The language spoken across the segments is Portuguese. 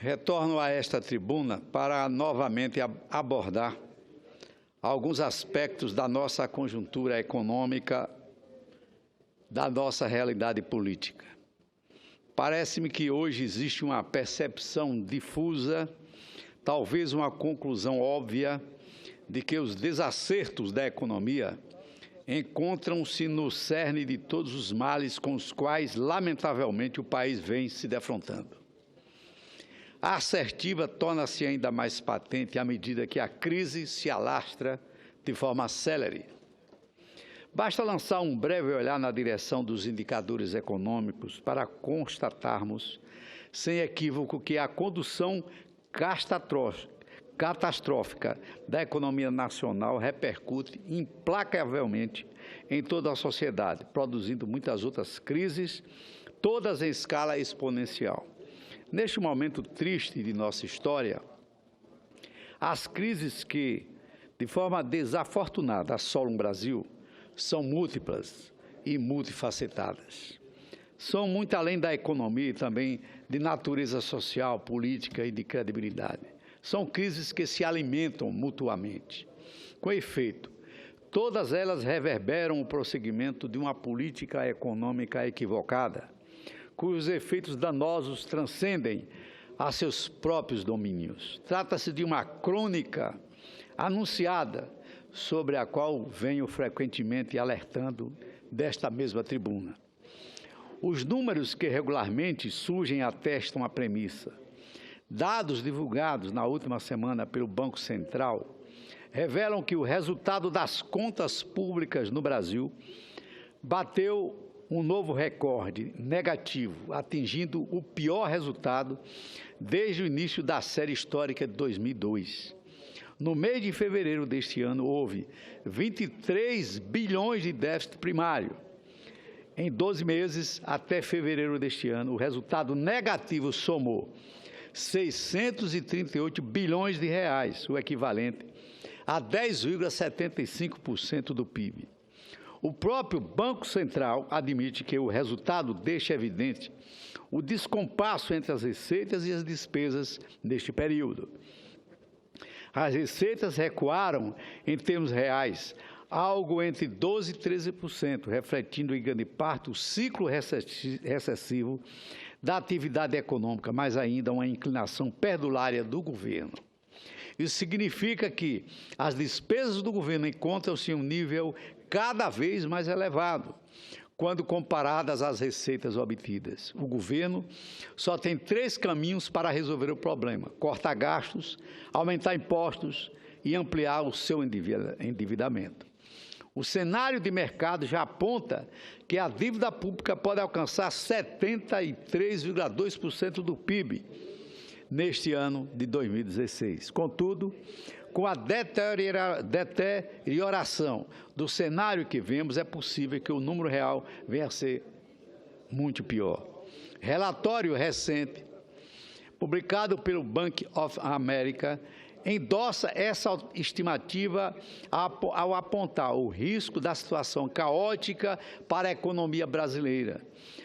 Retorno a esta tribuna para novamente abordar alguns aspectos da nossa conjuntura econômica, da nossa realidade política. Parece-me que hoje existe uma percepção difusa, talvez uma conclusão óbvia, de que os desacertos da economia encontram-se no cerne de todos os males com os quais, lamentavelmente, o país vem se defrontando. A assertiva torna-se ainda mais patente à medida que a crise se alastra de forma célere. Basta lançar um breve olhar na direção dos indicadores econômicos para constatarmos, sem equívoco, que a condução catastrófica da economia nacional repercute implacavelmente em toda a sociedade, produzindo muitas outras crises, todas em escala exponencial. Neste momento triste de nossa história, as crises que, de forma desafortunada, assolam o Brasil são múltiplas e multifacetadas. São muito além da economia e também de natureza social, política e de credibilidade. São crises que se alimentam mutuamente. Com efeito, todas elas reverberam o prosseguimento de uma política econômica equivocada, cujos efeitos danosos transcendem a seus próprios domínios. Trata-se de uma crônica anunciada, sobre a qual venho frequentemente alertando desta mesma tribuna. Os números que regularmente surgem atestam a premissa. Dados divulgados na última semana pelo Banco Central revelam que o resultado das contas públicas no Brasil bateu um novo recorde negativo, atingindo o pior resultado desde o início da série histórica de 2002. No mês de fevereiro deste ano, houve 23 bilhões de déficit primário. Em 12 meses, até fevereiro deste ano, o resultado negativo somou 638 bilhões de reais, o equivalente a 10,75% do PIB. O próprio Banco Central admite que o resultado deixa evidente o descompasso entre as receitas e as despesas neste período. As receitas recuaram, em termos reais, algo entre 12% e 13%, refletindo em grande parte o ciclo recessivo da atividade econômica, mas ainda uma inclinação perdulária do governo. Isso significa que as despesas do governo encontram-se em um nível cada vez mais elevado, quando comparadas às receitas obtidas. O governo só tem 3 caminhos para resolver o problema: cortar gastos, aumentar impostos e ampliar o seu endividamento. O cenário de mercado já aponta que a dívida pública pode alcançar 73,2% do PIB neste ano de 2016. Contudo, com a deterioração do cenário que vemos, é possível que o número real venha a ser muito pior. Relatório recente, publicado pelo Bank of America, endossa essa estimativa ao apontar o risco da situação caótica para a economia brasileira,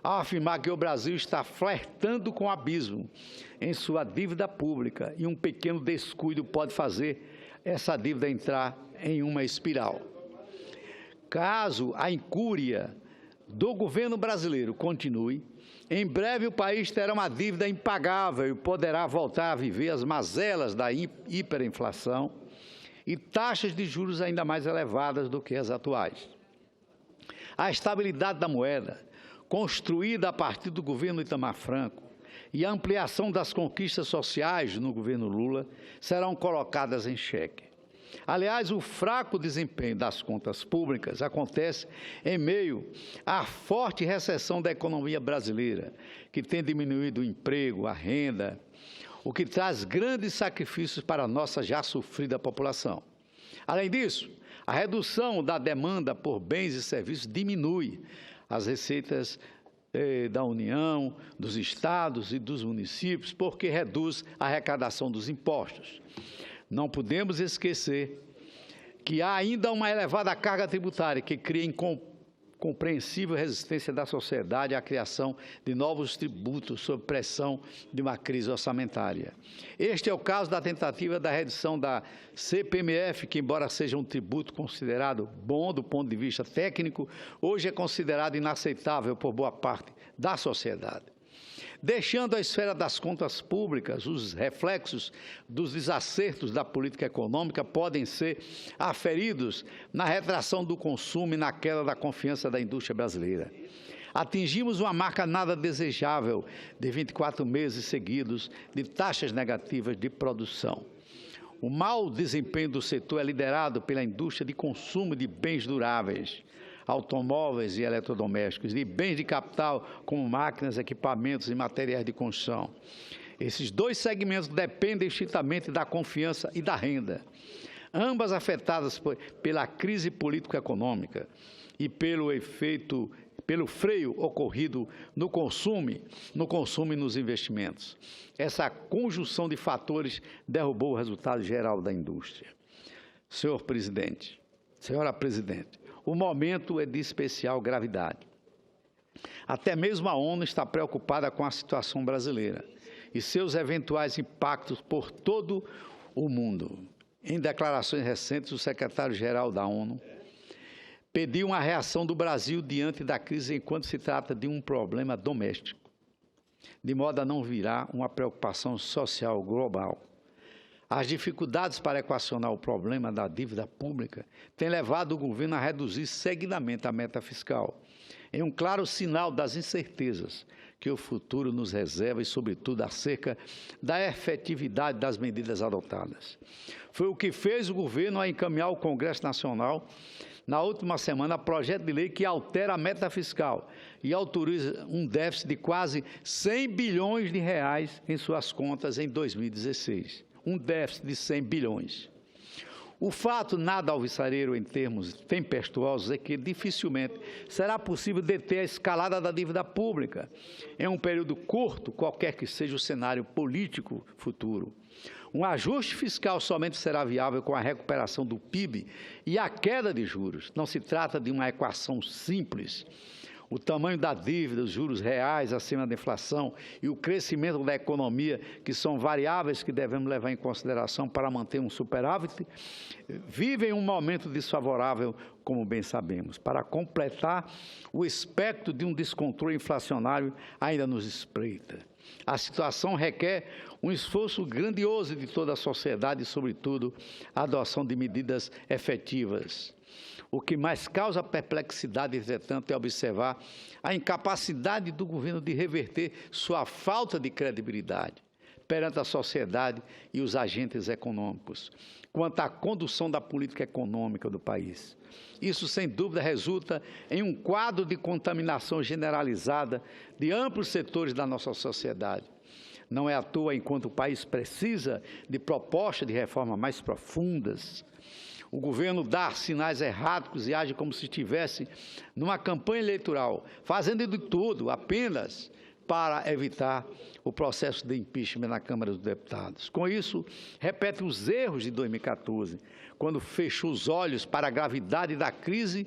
ao afirmar que o Brasil está flertando com o abismo em sua dívida pública e um pequeno descuido pode fazer essa dívida entrar em uma espiral. Caso a incúria do governo brasileiro continue, em breve o país terá uma dívida impagável e poderá voltar a viver as mazelas da hiperinflação e taxas de juros ainda mais elevadas do que as atuais. A estabilidade da moeda, construída a partir do governo Itamar Franco, e a ampliação das conquistas sociais no governo Lula serão colocadas em xeque. Aliás, o fraco desempenho das contas públicas acontece em meio à forte recessão da economia brasileira, que tem diminuído o emprego, a renda, o que traz grandes sacrifícios para a nossa já sofrida população. Além disso, a redução da demanda por bens e serviços diminui as receitas da União, dos estados e dos municípios, porque reduz a arrecadação dos impostos. Não podemos esquecer que há ainda uma elevada carga tributária que cria compreensível resistência da sociedade à criação de novos tributos sob pressão de uma crise orçamentária. Este é o caso da tentativa da redução da CPMF, que, embora seja um tributo considerado bom do ponto de vista técnico, hoje é considerado inaceitável por boa parte da sociedade. Deixando a esfera das contas públicas, os reflexos dos desacertos da política econômica podem ser aferidos na retração do consumo e na queda da confiança da indústria brasileira. Atingimos uma marca nada desejável de 24 meses seguidos de taxas negativas de produção. O mau desempenho do setor é liderado pela indústria de consumo de bens duráveis, automóveis e eletrodomésticos, de bens de capital como máquinas, equipamentos e materiais de construção. Esses dois segmentos dependem estritamente da confiança e da renda, ambas afetadas pela crise político-econômica e pelo freio ocorrido no consumo e nos investimentos. Essa conjunção de fatores derrubou o resultado geral da indústria. Senhora Presidente, o momento é de especial gravidade. Até mesmo a ONU está preocupada com a situação brasileira e seus eventuais impactos por todo o mundo. Em declarações recentes, o secretário-geral da ONU pediu uma reação do Brasil diante da crise enquanto se trata de um problema doméstico, de modo a não virar uma preocupação social global. As dificuldades para equacionar o problema da dívida pública têm levado o governo a reduzir seguidamente a meta fiscal, em um claro sinal das incertezas que o futuro nos reserva e, sobretudo, acerca da efetividade das medidas adotadas. Foi o que fez o governo a encaminhar ao Congresso Nacional, na última semana, projeto de lei que altera a meta fiscal e autoriza um déficit de quase 100 bilhões de reais em suas contas em 2016. Um déficit de 100 bilhões. O fato nada alvissareiro em termos tempestuosos é que dificilmente será possível deter a escalada da dívida pública em um período curto, qualquer que seja o cenário político futuro. Um ajuste fiscal somente será viável com a recuperação do PIB e a queda de juros. Não se trata de uma equação simples. O tamanho da dívida, os juros reais acima da inflação e o crescimento da economia, que são variáveis que devemos levar em consideração para manter um superávit, vivem um momento desfavorável, como bem sabemos. Para completar, o espectro de um descontrole inflacionário ainda nos espreita. A situação requer um esforço grandioso de toda a sociedade e, sobretudo, a adoção de medidas efetivas. O que mais causa perplexidade, entretanto, é observar a incapacidade do governo de reverter sua falta de credibilidade perante a sociedade e os agentes econômicos, quanto à condução da política econômica do país. Isso, sem dúvida, resulta em um quadro de contaminação generalizada de amplos setores da nossa sociedade. Não é à toa, enquanto o país precisa de propostas de reforma mais profundas, o governo dá sinais erráticos e age como se estivesse numa campanha eleitoral, fazendo de tudo apenas para evitar o processo de impeachment na Câmara dos Deputados. Com isso, repete os erros de 2014, quando fechou os olhos para a gravidade da crise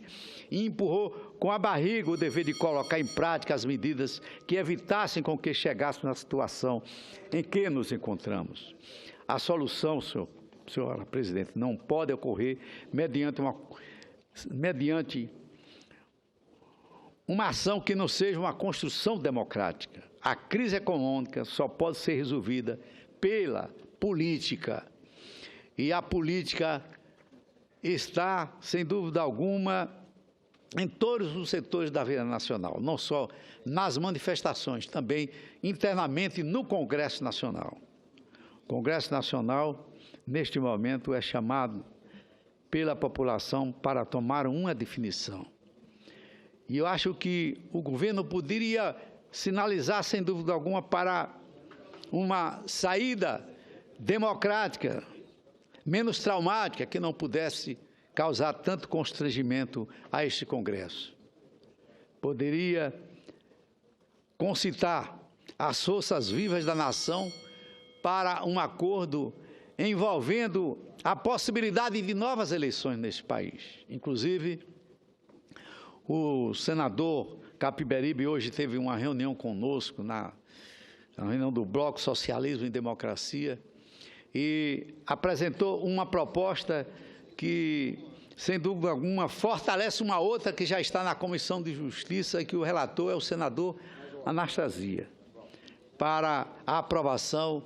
e empurrou com a barriga o dever de colocar em prática as medidas que evitassem com que chegássemos na situação em que nos encontramos. A solução, senhora Presidente, não pode ocorrer mediante uma ação que não seja uma construção democrática. A crise econômica só pode ser resolvida pela política. E a política está, sem dúvida alguma, em todos os setores da vida nacional, não só nas manifestações, também internamente no Congresso Nacional. O Congresso Nacional, neste momento, é chamado pela população para tomar uma definição. E eu acho que o governo poderia sinalizar, sem dúvida alguma, para uma saída democrática, menos traumática, que não pudesse causar tanto constrangimento a este Congresso. Poderia concitar as forças vivas da nação para um acordo envolvendo a possibilidade de novas eleições neste país. Inclusive, O senador Capiberibe hoje teve uma reunião conosco, na reunião do Bloco Socialismo e Democracia, e apresentou uma proposta que, sem dúvida alguma, fortalece uma outra que já está na Comissão de Justiça e que o relator é o senador Anastasia, para a aprovação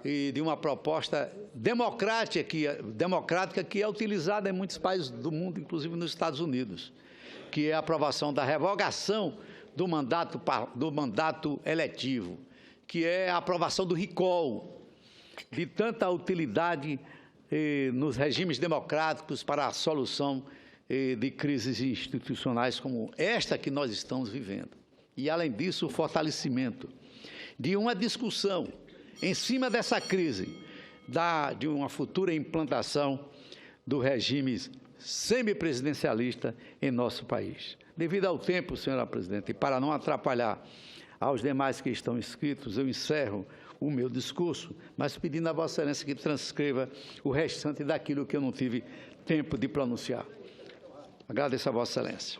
de uma proposta democrática que é utilizada em muitos países do mundo, inclusive nos Estados Unidos, que é a aprovação da revogação do mandato eletivo, que é a aprovação do recall, de tanta utilidade nos regimes democráticos para a solução de crises institucionais como esta que nós estamos vivendo. E, além disso, o fortalecimento de uma discussão em cima dessa crise, de uma futura implantação do regime semipresidencialista em nosso país. Devido ao tempo, senhora presidente, e para não atrapalhar aos demais que estão inscritos, eu encerro o meu discurso, mas pedindo a Vossa Excelência que transcreva o restante daquilo que eu não tive tempo de pronunciar. Agradeço a Vossa Excelência.